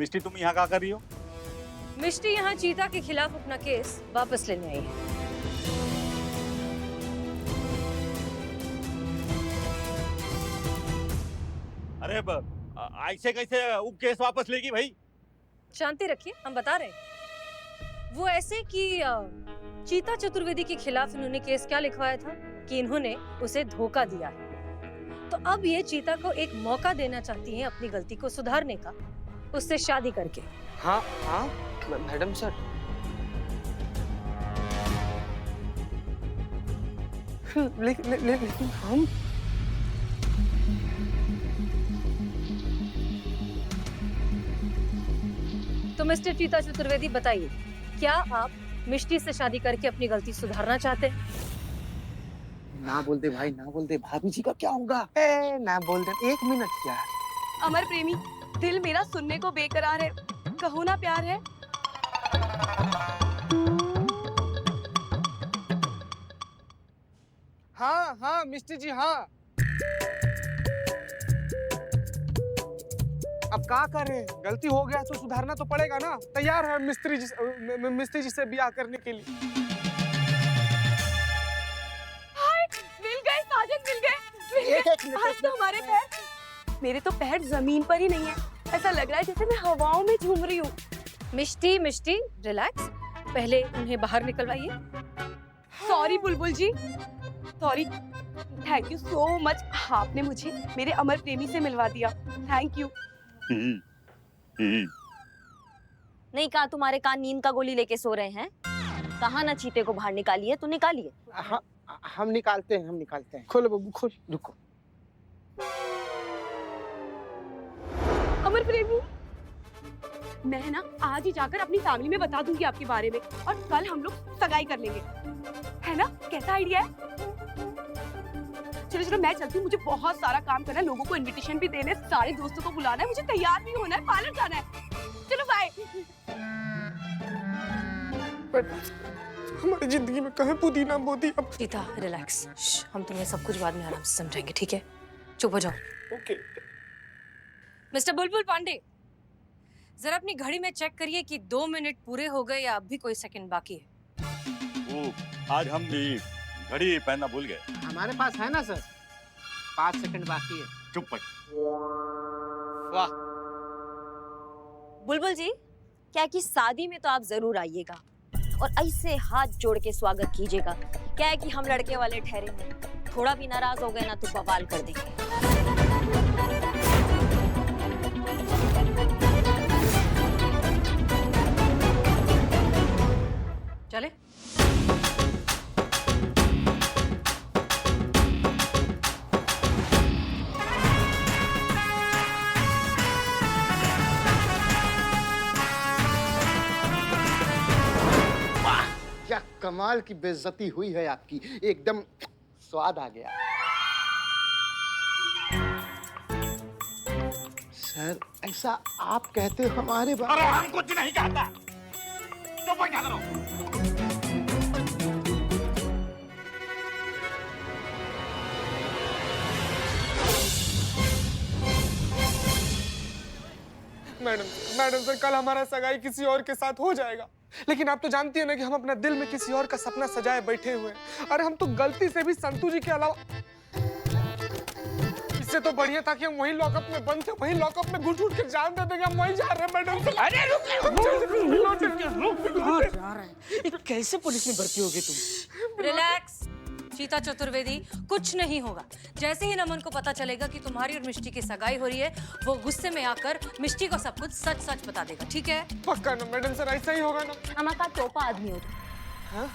मिष्टी तुम यहाँ क्या कर रही हो? मिष्टी यहाँ चीता के खिलाफ अपना केस वापस लेने आई है। अरे ऐसे कैसे वो केस वापस लेगी भाई? शांति रखिए, हम बता रहे हैं। वो ऐसे कि चीता चतुर्वेदी के खिलाफ इन्होंने केस क्या लिखवाया था कि इन्होंने उसे धोखा दिया है। तो अब ये चीता को एक मौका देना चाहती हैं अपनी गलती को सुधारने का, उससे शादी करके। हाँ हाँ मैडम सर, लेकिन हम तो मिस्टर चीता चतुर्वेदी बताइए, क्या आप मिष्टी से शादी करके अपनी गलती सुधारना चाहते हैं? ना बोल दे भाई, ना बोल दे, भाभी जी का क्या होगा? ना बोल दे, 1 मिनट यार। अमर प्रेमी, दिल मेरा सुनने को बेकरार है, कहो ना प्यार है। हाँ हाँ मिस्टी जी, हाँ। अब क्या करें, गलती हो गया तो सुधारना तो पड़ेगा ना। तैयार है मिस्त्री जी से ब्याह करने के लिए। हाय, मिल गए साजन, मिल गए। आज तो हमारे पैर, मेरे तो पैर जमीन पर ही नहीं है। ऐसा लग रहा है जैसे मैं हवाओं में झूम रही हूँ। मिष्टी मिष्टी रिलैक्स, पहले उन्हें बाहर निकलवाइए। Sorry Bulbul ji, sorry. Thank you so much, आपने मुझे मेरे अमर प्रेमी से मिलवा दिया। Thank you. नहीं कहा तुम्हारे कान नींद का गोली लेके सो रहे हैं? कहा ना चीते को बाहर निकालिए, तो निकालिए। हम निकालते हैं। खोलो बब्बू, खोल। रुको। अमर प्रेमी, मैं ना आज ही जाकर अपनी फैमिली में बता दूंगी आपके बारे में, और कल हम लोग सगाई कर लेंगे, है ना? कैसा आइडिया है? चलो चलो मैं चलती हूँ, मुझे बहुत सारा काम करना है, लोगों को इनविटेशन भी देने, सारे दोस्तों को बुलाना है, मुझे तैयार भी होना है, पार्लर जाना है। चलो बाय। हमारी जिंदगी में कहाँ पुदीना बोती अब। चीता रिलैक्स, हम तुम्हें सब कुछ बाद में आराम से समझाएंगे, ठीक है? चुप हो जाओ। ओके। मिस्टर बुलबुल पांडे, जरा अपनी घड़ी में चेक करिए कि 2 मिनट पूरे हो गए या अब भी कोई सेकंड बाकी है। आज हम भी घड़ी पहनना भूल गए। हमारे पास है ना सर, 5 सेकंड बाकी है। चुप भाई। वाह। बुलबुल जी, क्या है कि शादी में तो आप जरूर आइएगा और ऐसे हाथ जोड़ के स्वागत कीजिएगा। क्या है कि हम लड़के वाले ठहरे हैं, थोड़ा भी नाराज हो गए ना तो बवाल कर देंगे। चले? क्या कमाल की बेइज्जती हुई है आपकी, एकदम स्वाद आ गया। सर ऐसा आप कहते हो हमारे बारे अरे हम कुछ नहीं कहता, चुप हो जा करो। मैडम सर, कल हमारा सगाई किसी और के साथ हो जाएगा, लेकिन आप तो जानती है ना कि हम अपना दिल में किसी और का सपना सजाए बैठे हुए हैं। अरे हम तो गलती से भी संतू जी के अलावा, इससे तो बढ़िया था कि हम वहीं लॉकअप में बंद थे, वहीं लॉकअप में घुट के जान दे देंगे। हम वहीं जा रहे हैं मैडम सर। अरे रुक, कैसे पुलिस में भर्ती होगी तुम? रिलैक्स चीता चतुर्वेदी, कुछ नहीं होगा। जैसे ही नमन को पता चलेगा कि तुम्हारी और मिष्टी की सगाई हो रही है, वो गुस्से में आकर मिष्टी को सब कुछ सच सच बता देगा, ठीक है? पक्का ना मैडम सर, ऐसा ही होगा ना? अमा का टोपा आदमी हो तुम। हाँ?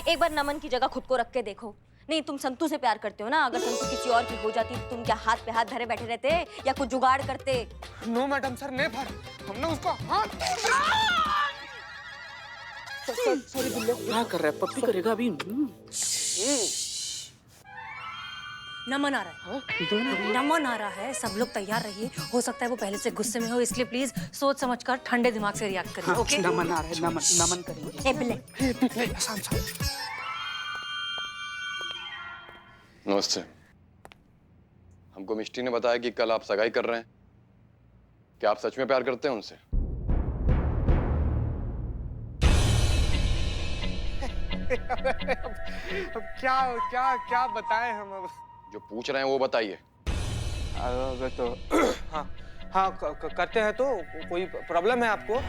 एक बार नमन की जगह खुद को रख के देखो। नहीं, तुम संतू से प्यार करते हो ना? अगर संतू किसी और की हो जाती तो तुम क्या हाथ पे हाथ धरे बैठे रहते या कुछ जुगाड़ करते? No madam sir, never. हमने उसको हाथ सॉरी बिल्ले, क्या कर रहा है? पप्पी करेगा अभी। नमन आ रहा है। नमन आ रहा है, सब लोग तैयार रहिए। हो सकता है वो पहले से गुस्से में हो, इसलिए प्लीज सोच समझकर ठंडे दिमाग से रिएक्ट करिए, ओके? नमन आ रहा है, नमन करेंगे। ए बिल्ले, नमस्ते। हमको मिष्टी ने बताया कि कल आप सगाई कर रहे हैं। क्या आप सच में प्यार करते हैं उनसे? अब क्या क्या क्या बताएं हम अब। जो पूछ रहे हैं वो बताइए। अब तो हाँ हाँ करते हैं। तो कोई प्रॉब्लम है आपको?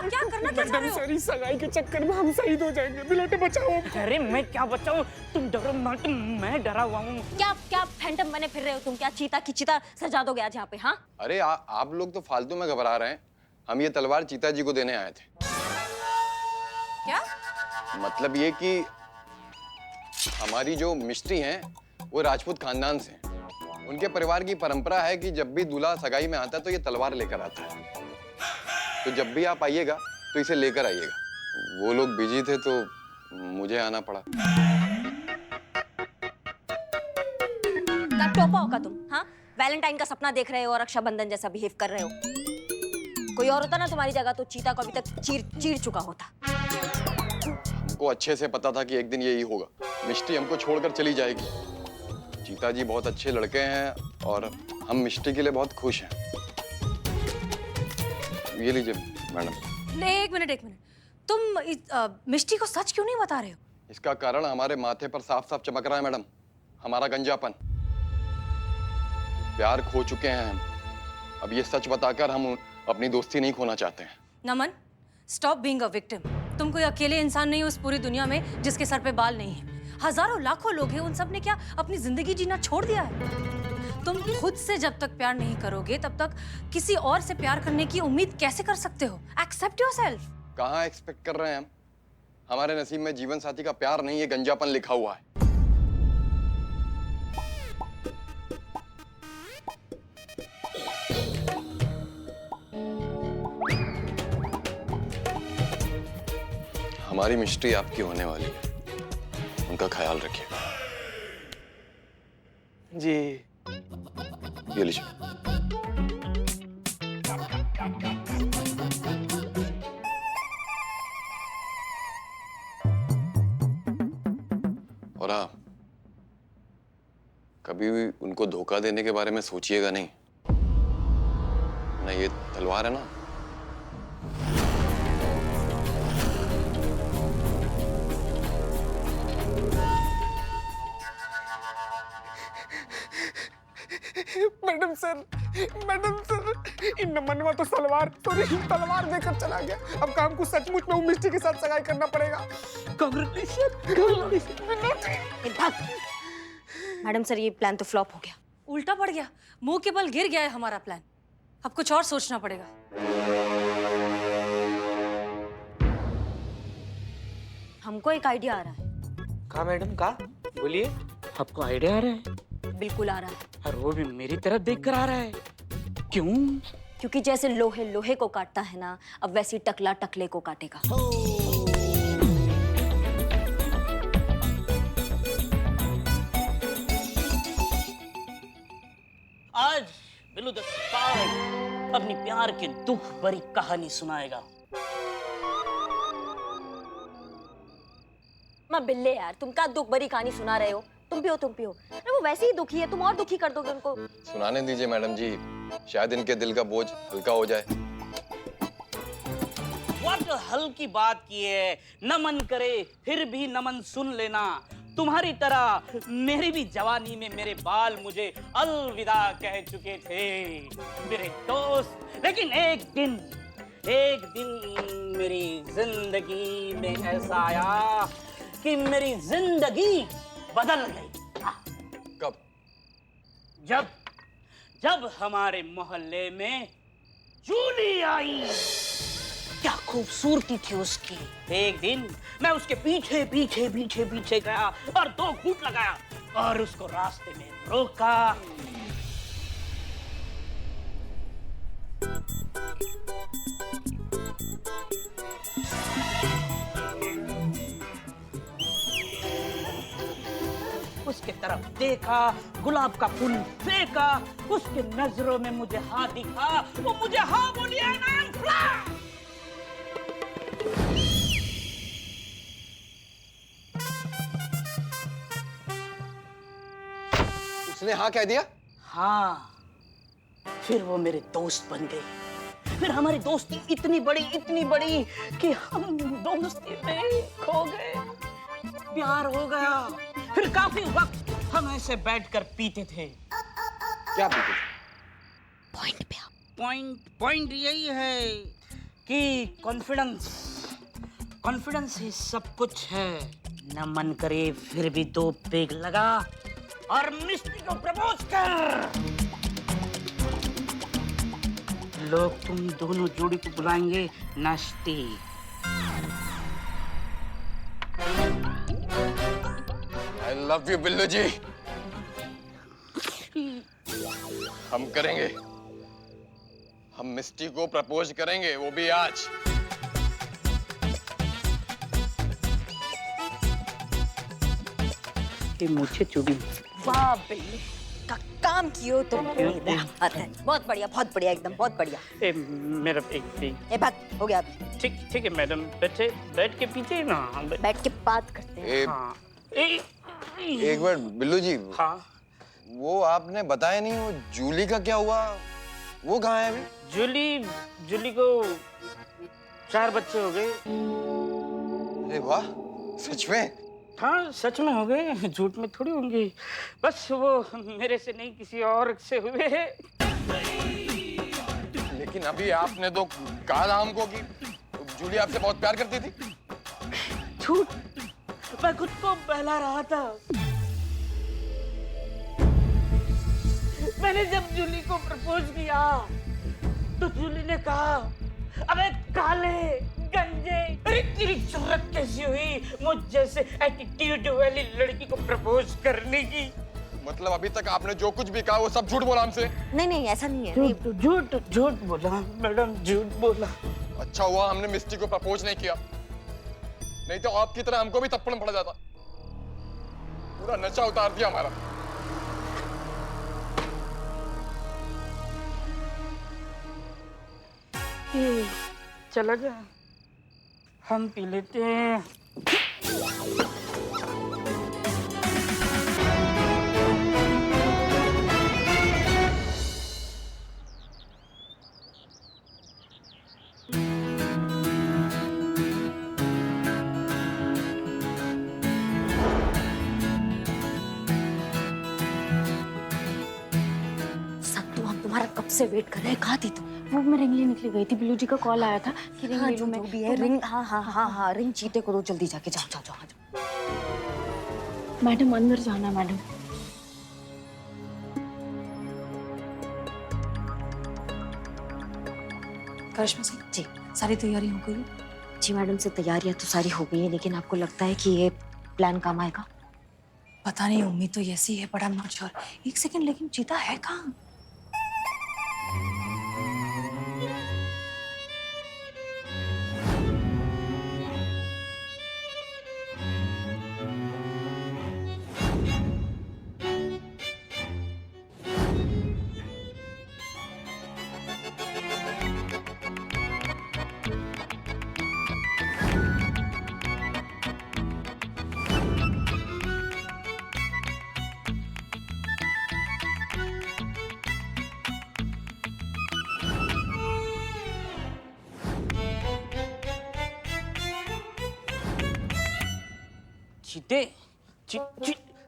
क्या करना क्या चाह रहे हो? सारी सगाई के चक्कर में हम शहीद हो जाएंगे। बिलोटे बचाओ। अरे मैं क्या बचाऊं, तुम डरो मत, मैं डरा हुआ हूँ। क्या क्या फैंटम बने फिर रहे हो तुम? क्या चीता की चिता सजा दोगे आज यहाँ पे? हाँ अरे आप लोग तो फालतू में घबरा रहे हैं। हम ये तलवार चीता जी को देने आए थे। क्या मतलब ये कि हमारी जो मिस्त्री हैं वो राजपूत खानदान से हैं। उनके परिवार की परंपरा है कि जब भी दूल्हा सगाई में आता है तो ये तलवार लेकर आता है। तो जब भी आप आइएगा तो इसे लेकर आइएगा। वो लोग बिजी थे तो मुझे आना पड़ा। क्या टोपा होगा तुम? हाँ वैलेंटाइन का सपना देख रहे हो और रक्षाबंधन जैसा बिहेव कर रहे हो। कोई और होता ना तुम्हारी जगह तो चीता को अभी तक चीर चुका होता। हमको अच्छे से पता था कि एक दिन यही होगा। मिष्टी हमको छोड़कर चली जाएगी। चीता जी बहुत अच्छे लड़के हैं और हम मिष्टी के लिए बहुत खुश हैं। ये लीजिए मैडम। एक मिनट तुम मिष्टी को सच क्यों नहीं बता रहे हो? इसका कारण हमारे माथे पर साफ साफ चमक रहा है मैडम, हमारा गंजापन। प्यार खो चुके हैं हम। अब ये सच बताकर हम अपनी दोस्ती नहीं खोना चाहते हैं। नमन, स्टॉप बीइंग अ विक्टिम। तुम कोई अकेले इंसान नहीं हो उस पूरी दुनिया में जिसके सर पे बाल नहीं है। हजारों लाखों लोग हैं, उन सब ने क्या अपनी जिंदगी जीना छोड़ दिया है? तुम खुद से जब तक प्यार नहीं करोगे तब तक किसी और से प्यार करने की उम्मीद कैसे कर सकते हो? Accept yourself. कहाँ एक्सपेक्ट कर रहे हैं हम? हमारे नसीब में जीवन साथी का प्यार नहीं है, गंजापन लिखा हुआ है। हमारी मिस्ट्री आपकी होने वाली है, उनका ख्याल रखिएगा। जी ये लीजिए। और हाँ, कभी भी उनको धोखा देने के बारे में सोचिएगा नहीं। ना ये तलवार है ना, मैडम सर इन मनवा तो तलवार देकर चला गया। अब काम को सचमुच में मिष्टी के साथ सगाई करना पड़ेगा। मैडम सर ये प्लान तो फ्लॉप हो गया। उल्टा पड़ गया, मुंह के बल गिर गया है हमारा प्लान। अब कुछ और सोचना पड़ेगा। हमको एक आइडिया आ रहा है। कहा मैडम, कहा बोलिए। आपको आइडिया आ रहा है? बिल्कुल आ रहा है। और वो भी मेरी तरफ देख कर आ रहा है। क्यों? क्योंकि जैसे लोहे लोहे को काटता है ना, अब वैसी टकला टकले को काटेगा। आज बिल्लू द स्पाई अपनी प्यार की दुख भरी कहानी सुनाएगा। माँ बिल्ले यार, तुम क्या दुख भरी कहानी सुना रहे हो? तुम पियो। अरे वो वैसे ही दुखी है, तुम और दुखी कर दोगे उनको। सुनाने दीजिए मैडम जी, शायद इनके दिल का बोझ हल्का हो जाए। व्हाट हल्की बात की है। नमन करे फिर भी नमन सुन लेना। तुम्हारी तरह मेरी भी जवानी में मेरे बाल मुझे अलविदा कह चुके थे मेरे दोस्त। लेकिन एक दिन मेरी जिंदगी में ऐसा आया कि मेरी जिंदगी बदल गई। कब? जब हमारे मोहल्ले में जूली आई। क्या खूबसूरती थी उसकी। एक दिन मैं उसके पीछे गया और 2 घूंट लगाया और उसको रास्ते में रोका। उसके तरफ देखा, गुलाब का फूल फेंका, उसके नजरों में मुझे हाँ दिखा, वो मुझे हाँ बोली। उसने हाँ कह दिया? हाँ, फिर वो मेरे दोस्त बन गए। फिर हमारी दोस्ती इतनी बड़ी कि हम दोस्ती में खो गए। प्यार हो गया। फिर काफी वक्त हम ऐसे बैठकर पीते थे। क्या पीते थे? पॉइंट पे आओ। पॉइंट यही है कि कॉन्फिडेंस ही सब कुछ है। न मन करे फिर भी 2 पेग लगा और मिस्टी को प्रपोज कर। लोग तुम दोनों जोड़ी को बुलाएंगे नाश्ती। I love you, बिल्लू जी। हम करेंगे। हम मिस्टी को प्रपोज करेंगे, वो भी आज। ये मुझे चुभी। वाह बिल्ली का काम कियो तो मेरा हाथ है। बहुत बढ़िया एकदम बहुत बढ़िया। ए, मेरा एक ए बात हो गया अभी। ठीक है मैडम, बैठ के पीछे ना। बैठ के बात करते हैं। हाँ। एक बार बिल्लू जी, हाँ, वो आपने बताया नहीं, वो जूली का क्या हुआ? वो कहाँ है अभी? जूली को 4 बच्चे हो गए। अरे वाह, सच में? हाँ, सच में हो गए, झूठ में थोड़ी होंगे। बस वो मेरे से नहीं किसी और से हुए हैं। लेकिन अभी आपने तो कहा था हमको कि जूली आपसे बहुत प्यार करती थी। झूठ, मैं खुद को बहला रहा था। मैंने जब जूली को प्रपोज किया तो जूली ने कहा, अबे काले गंजे, अरे तेरी जरूरत कैसी हुई मुझ जैसे एटीट्यूड वाली लड़की को प्रपोज करने की? मतलब अभी तक आपने जो कुछ भी कहा वो सब झूठ बोला हमसे? नहीं ऐसा नहीं है। झूठ बोला मैडम, झूठ बोला। अच्छा हुआ हमने मिस्टी को प्रपोज नहीं किया, नहीं तो आपकी तरह हमको भी थप्पड़ पड़ जाता। पूरा नशा उतार दिया हमारा। चला जा, हम पी लेते हैं। संतू, हम तुम्हारा कब से वेट कर रहे हैं। कहाँ थी तुम? वो मैं रिंग लिए निकली गई थी। बिल्लू जी का कॉल आया था कि रिंग हाँ, ले लूं मैं। जो भी है रिंग। हाँ रिंग चीते को दो, जल्दी जाके जाओ। मैडम अंदर जाना मैडम। करिश्मा सिंह जी सारी तैयारी हो गई? जी मैडम से तैयारियां तो सारी हो गई है, लेकिन आपको लगता है कि ये प्लान काम आएगा? पता नहीं, उम्मीद तो ऐसी है, बड़ा नॉट श्योर। एक सेकंड, लेकिन चीता है कहाँ?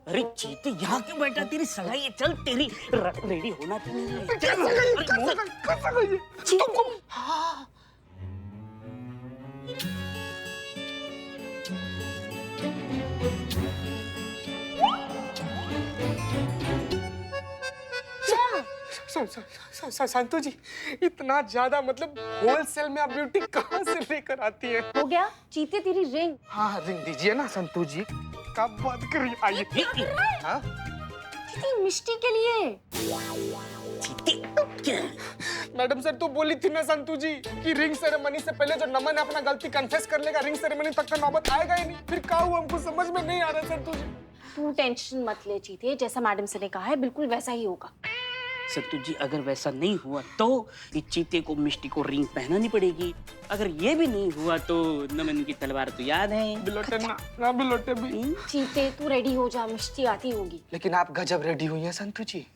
अरे चीते यहाँ क्यों बैठा? तेरी सगाई है, चल तेरी रेडी होना चाहिए। संतू जी, इतना ज्यादा मतलब होलसेल में आप ब्यूटी कहाँ से लेकर आती है? हो गया चीते, तेरी रिंग। हाँ रिंग दीजिए ना संतू जी। कब बात करिए, आइए। हाँ? मिष्टी के लिए। मैडम सर तो बोली थी ना संतू जी कि रिंग सेरेमनी से पहले जो नमन अपना गलती कन्फेस कर लेगा, रिंग सेरेमनी तक का नौबत आएगा ही नहीं। फिर क्या हुआ हमको समझ में नहीं आ रहा संतू जी। तू टेंशन मत ले चीते, जैसा मैडम से ने कहा है बिल्कुल वैसा ही होगा। सत्तू जी, अगर वैसा नहीं हुआ तो इस चीते को मिष्टी को रिंग पहनानी पड़ेगी। अगर ये भी नहीं हुआ तो नमन की तलवार तो याद है। बिलोटे ना बिलोटे भी। चीते तू रेडी हो जा, मिष्टी आती होगी। लेकिन आप गजब रेडी हुई हैं संतू जी,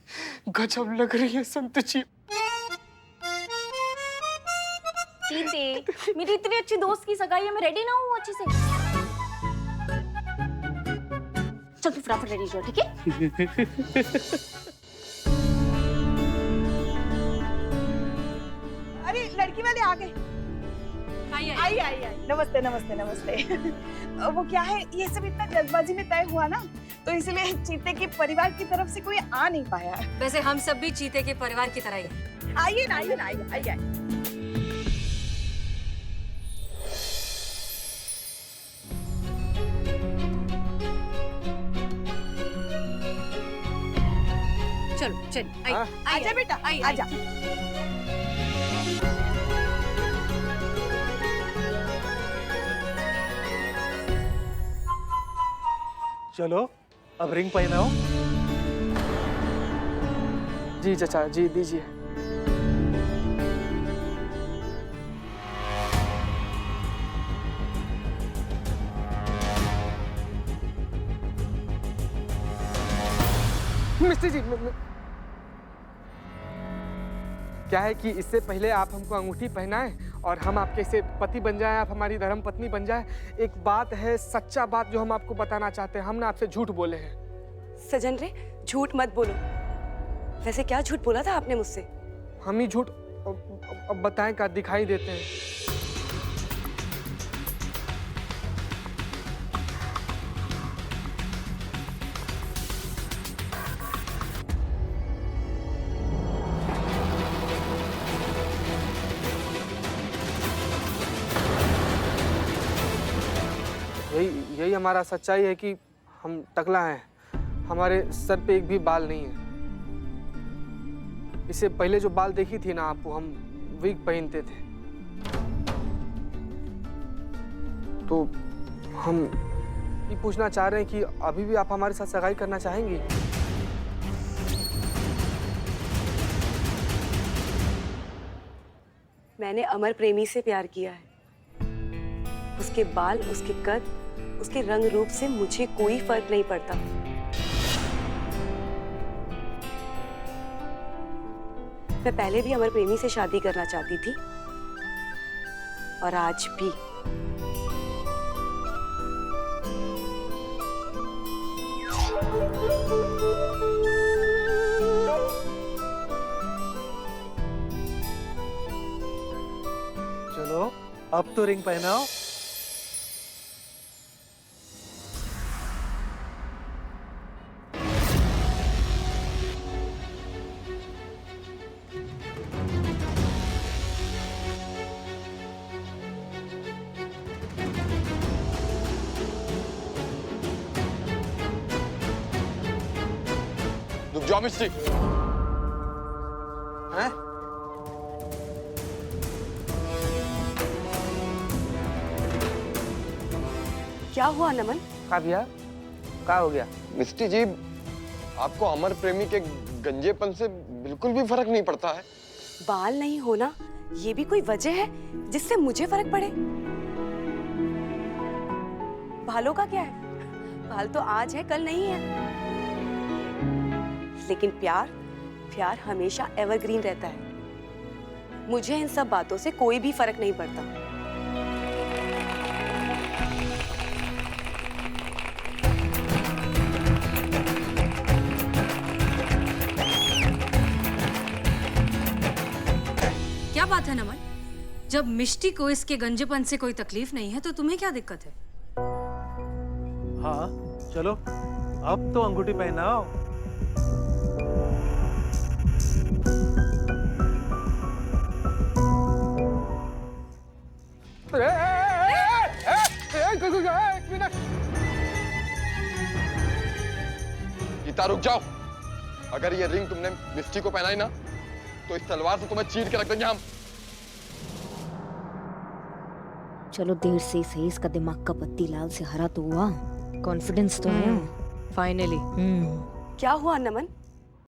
गजब लग रही है संतू जी। चीते, मेरी इतनी अच्छी दोस्त की सगाई है, मैं रेडी ना हूँ अच्छे से। चल तू फटाफट रेडी हो, ठीक है? अरे लड़की वाले आ गए। आई। नमस्ते नमस्ते नमस्ते। वो क्या है, ये सब इतना जल्दबाजी में तय हुआ ना, तो इसलिए चीते के परिवार की तरफ से कोई आ नहीं पाया। वैसे हम सब भी चीते के परिवार की तरह ही हैं। आइए ना, आइए। चलो चल, आजा बेटा, आजा। चलो अब रिंग पहनाओ। जी चाचा जी, दीजिए। मिस्टर जी, क्या है कि इससे पहले आप हमको अंगूठी पहनाएं और हम आपके से पति बन जाएं, आप हमारी धर्म पत्नी बन जाएं। एक बात है, सच्चा बात जो हम आपको बताना चाहते हैं, हम ना आपसे झूठ बोले हैं। सजन रे, झूठ मत बोलो। वैसे क्या झूठ बोला था आपने मुझसे? हम ही झूठ अब बताएं का दिखाई देते हैं। यही हमारा सच्चाई है कि हम टकला हैं, हमारे सर पे एक भी बाल नहीं है। इससे पहले जो बाल देखी थी ना आप, हम विग पहनते थे। तो हम ये पूछना चाह रहे हैं कि अभी भी आप हमारे साथ सगाई करना चाहेंगी? मैंने अमर प्रेमी से प्यार किया है। उसके बाल, उसके कद, उसके रंग रूप से मुझे कोई फर्क नहीं पड़ता। मैं पहले भी अमर प्रेमी से शादी करना चाहती थी और आज भी। चलो अब तो रिंग पहनाओ। रुक जाओ मिस्टी। हैं? क्या हुआ नमन? का भैया, क्या हो गया? मिस्टी जी, आपको अमर प्रेमी के गंजेपन से बिल्कुल भी फर्क नहीं पड़ता है? बाल नहीं होना ये भी कोई वजह है जिससे मुझे फर्क पड़े? बालों का क्या है? बाल तो आज है, कल नहीं है। लेकिन प्यार हमेशा एवरग्रीन रहता है। मुझे इन सब बातों से कोई भी फर्क नहीं पड़ता। क्या बात है नमन? जब मिष्टी को इसके गंजेपन से कोई तकलीफ नहीं है तो तुम्हें क्या दिक्कत है? हाँ चलो अब तो अंगूठी पहनाओ। एक मिनट। गीता रुक जाओ। अगर ये रिंग तुमने मिस्टी को पहनाई ना, तो इस तलवार से तुम्हें चीर के रख देंगे हम। चलो देर से सही, इसका दिमाग का पत्ती लाल से हरा तो हुआ, कॉन्फिडेंस तो आया फाइनली। क्या हुआ नमन?